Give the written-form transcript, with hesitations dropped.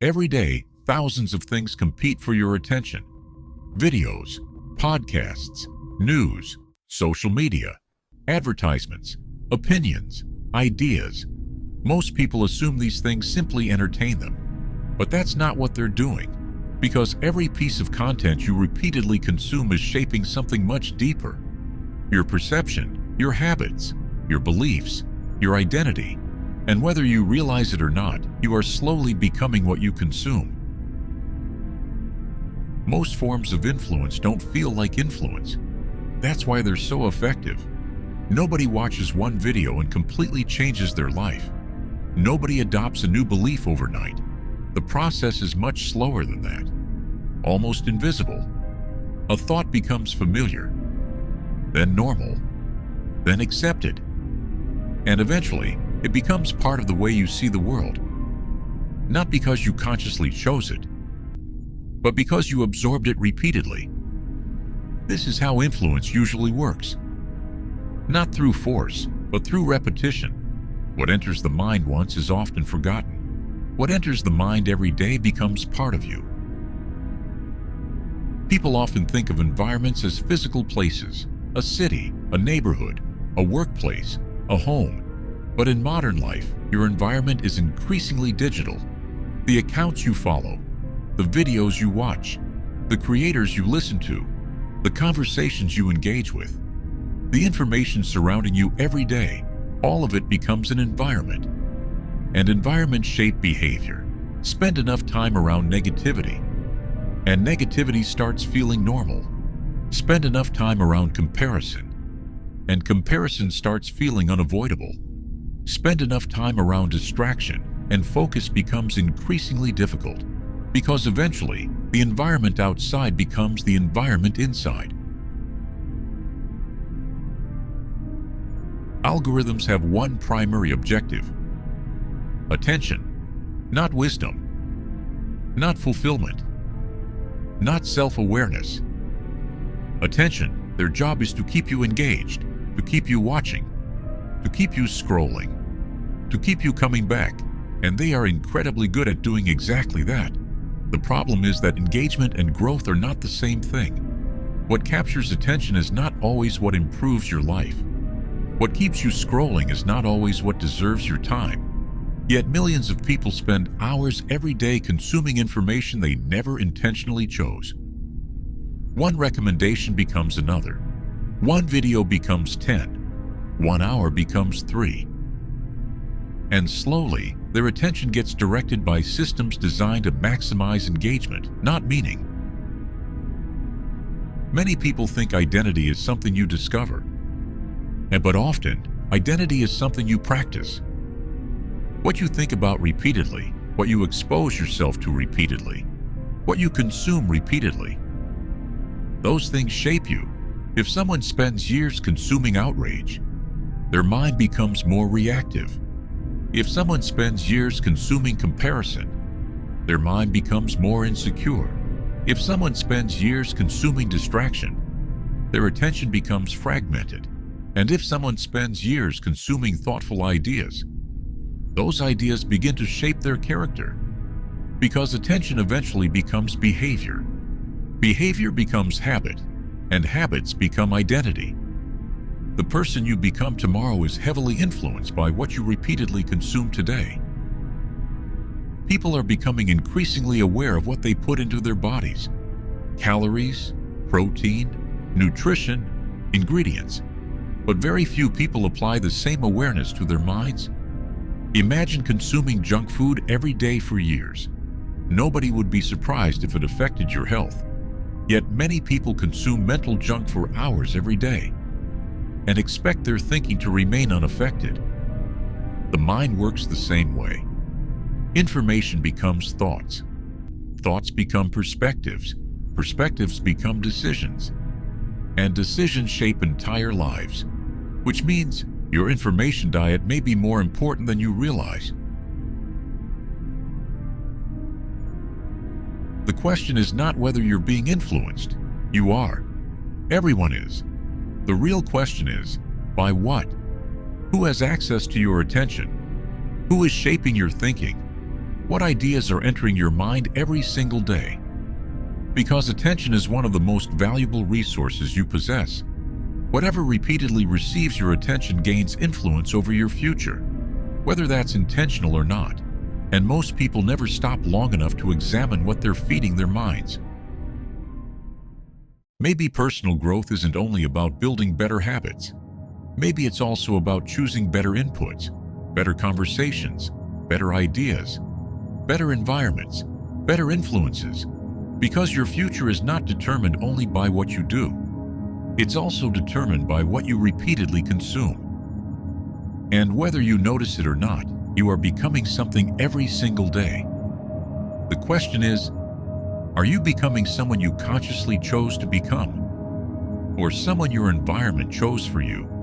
Every day, thousands of things compete for your attention. Videos, podcasts, news, social media, advertisements, opinions, ideas. Most people assume these things simply entertain them. But that's not what they're doing, because every piece of content you repeatedly consume is shaping something much deeper. Your perception, your habits, your beliefs, your identity, and whether you realize it or not, you are slowly becoming what you consume. Most forms of influence don't feel like influence. That's why they're so effective. Nobody watches one video and completely changes their life. Nobody adopts a new belief overnight. The process is much slower than that, almost invisible. A thought becomes familiar, then normal, then accepted, and eventually it becomes part of the way you see the world. Not because you consciously chose it, but because you absorbed it repeatedly. This is how influence usually works. Not through force, but through repetition. What enters the mind once is often forgotten. What enters the mind every day becomes part of you. People often think of environments as physical places, a city, a neighborhood, a workplace, a home. But in modern life, your environment is increasingly digital. The accounts you follow, the videos you watch, the creators you listen to, the conversations you engage with, the information surrounding you every day, all of it becomes an environment. And environments shape behavior. Spend enough time around negativity, and negativity starts feeling normal. Spend enough time around comparison, and comparison starts feeling unavoidable. Spend enough time around distraction, and focus becomes increasingly difficult, because eventually, the environment outside becomes the environment inside. Algorithms have one primary objective: attention, not wisdom, not fulfillment, not self-awareness. Attention, their job is to keep you engaged, to keep you watching, to keep you scrolling, to keep you coming back, and they are incredibly good at doing exactly that. The problem is that engagement and growth are not the same thing. What captures attention is not always what improves your life. What keeps you scrolling is not always what deserves your time. Yet millions of people spend hours every day consuming information they never intentionally chose. One recommendation becomes another. One video becomes 10. 1 hour becomes 3. And slowly, their attention gets directed by systems designed to maximize engagement, not meaning. Many people think identity is something you discover. But often, identity is something you practice. What you think about repeatedly, what you expose yourself to repeatedly, what you consume repeatedly. Those things shape you. If someone spends years consuming outrage, their mind becomes more reactive. If someone spends years consuming comparison, their mind becomes more insecure. If someone spends years consuming distraction, their attention becomes fragmented. And if someone spends years consuming thoughtful ideas, those ideas begin to shape their character. Because attention eventually becomes behavior. Behavior becomes habit, and habits become identity. The person you become tomorrow is heavily influenced by what you repeatedly consume today. People are becoming increasingly aware of what they put into their bodies: calories, protein, nutrition, ingredients. But very few people apply the same awareness to their minds. Imagine consuming junk food every day for years. Nobody would be surprised if it affected your health. Yet many people consume mental junk for hours every day and expect their thinking to remain unaffected. The mind works the same way. Information becomes thoughts. Thoughts become perspectives. Perspectives become decisions. And decisions shape entire lives, which means your information diet may be more important than you realize. The question is not whether you're being influenced. You are. Everyone is. The real question is, by what? Who has access to your attention? Who is shaping your thinking? What ideas are entering your mind every single day? Because attention is one of the most valuable resources you possess. Whatever repeatedly receives your attention gains influence over your future, whether that's intentional or not. And most people never stop long enough to examine what they're feeding their minds. Maybe personal growth isn't only about building better habits. Maybe it's also about choosing better inputs, better conversations, better ideas, better environments, better influences. Because your future is not determined only by what you do. It's also determined by what you repeatedly consume. And whether you notice it or not, you are becoming something every single day. The question is, are you becoming someone you consciously chose to become? Or someone your environment chose for you?